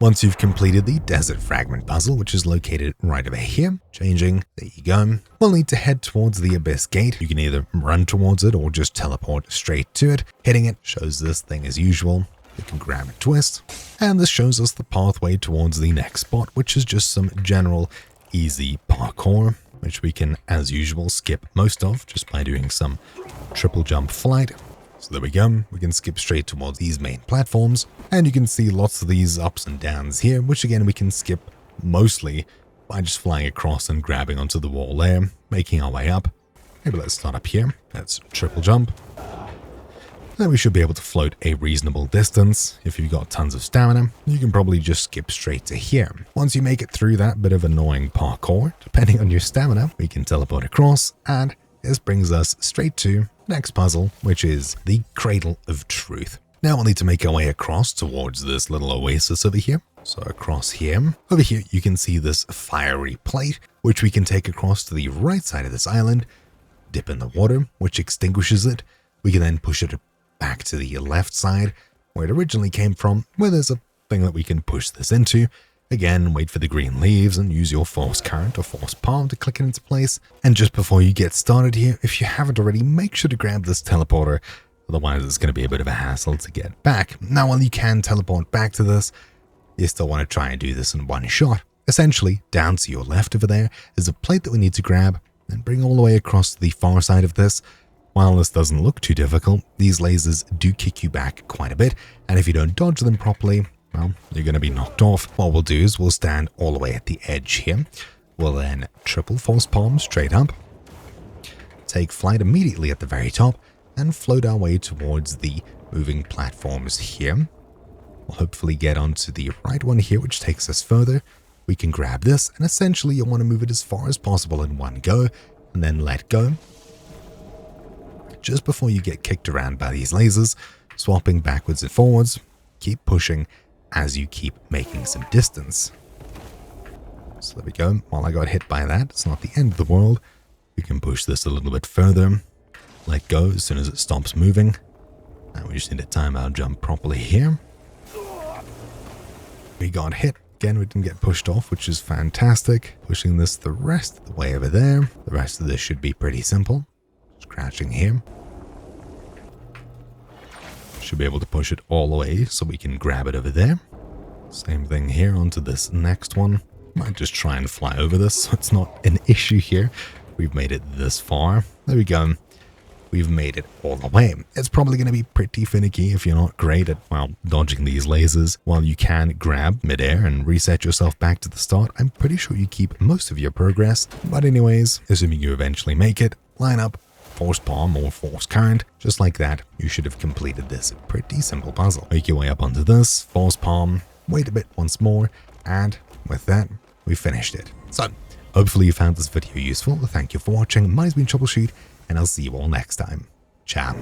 Once you've completed the desert fragment puzzle, which is located right over here, changing, there you go, we'll need to head towards the abyss gate. You can either run towards it or just teleport straight to it. Hitting it shows this thing as usual. You can grab and twist, and this shows us the pathway towards the next spot, which is just some general easy parkour, which we can, as usual, skip most of just by doing some triple jump flight. So there we go, we can skip straight towards these main platforms, and you can see lots of these ups and downs here, which again we can skip mostly by just flying across and grabbing onto the wall there, making our way up. Maybe let's start up here, let's triple jump. Then we should be able to float a reasonable distance. If you've got tons of stamina, you can probably just skip straight to here. Once you make it through that bit of annoying parkour, depending on your stamina, we can teleport across, and this brings us straight to the next puzzle, which is the Cradle of Truth. Now we'll need to make our way across towards this little oasis over here. So across here, over here you can see this fiery plate, which we can take across to the right side of this island, dip in the water, which extinguishes it. We can then push it back to the left side, where it originally came from, where there's a thing that we can push this into. Again, wait for the green leaves and use your force current or force palm to click it into place. And just before you get started here, if you haven't already, make sure to grab this teleporter, otherwise it's going to be a bit of a hassle to get back. Now, while you can teleport back to this, you still want to try and do this in one shot. Essentially, down to your left over there is a plate that we need to grab and bring all the way across to the far side of this. While this doesn't look too difficult, these lasers do kick you back quite a bit, and if you don't dodge them properly, well, you're going to be knocked off. What we'll do is we'll stand all the way at the edge here. We'll then triple force palm straight up, take flight immediately at the very top, and float our way towards the moving platforms here. We'll hopefully get onto the right one here, which takes us further. We can grab this, and essentially you'll want to move it as far as possible in one go, and then let go. Just before you get kicked around by these lasers, swapping backwards and forwards, keep pushing as you keep making some distance. So there we go. While I got hit by that, it's not the end of the world. We can push this a little bit further, let go as soon as it stops moving. Now we just need to time our jump properly here. We got hit. Again, we didn't get pushed off, which is fantastic. Pushing this the rest of the way over there. The rest of this should be pretty simple. Scratching here. Should be able to push it all the way so we can grab it over there. Same thing here onto this next one. Might just try and fly over this so it's not an issue here. We've made it this far. There we go. We've made it all the way. It's probably going to be pretty finicky if you're not great at, well, dodging these lasers. While you can grab midair and reset yourself back to the start, I'm pretty sure you keep most of your progress. But anyways, assuming you eventually make it, line up, force palm or force current, just like that, you should have completed this pretty simple puzzle. Make your way up onto this, force palm, wait a bit once more, and with that, we finished it. So, hopefully you found this video useful. Thank you for watching. Mine's been Troubleshoot, and I'll see you all next time. Ciao.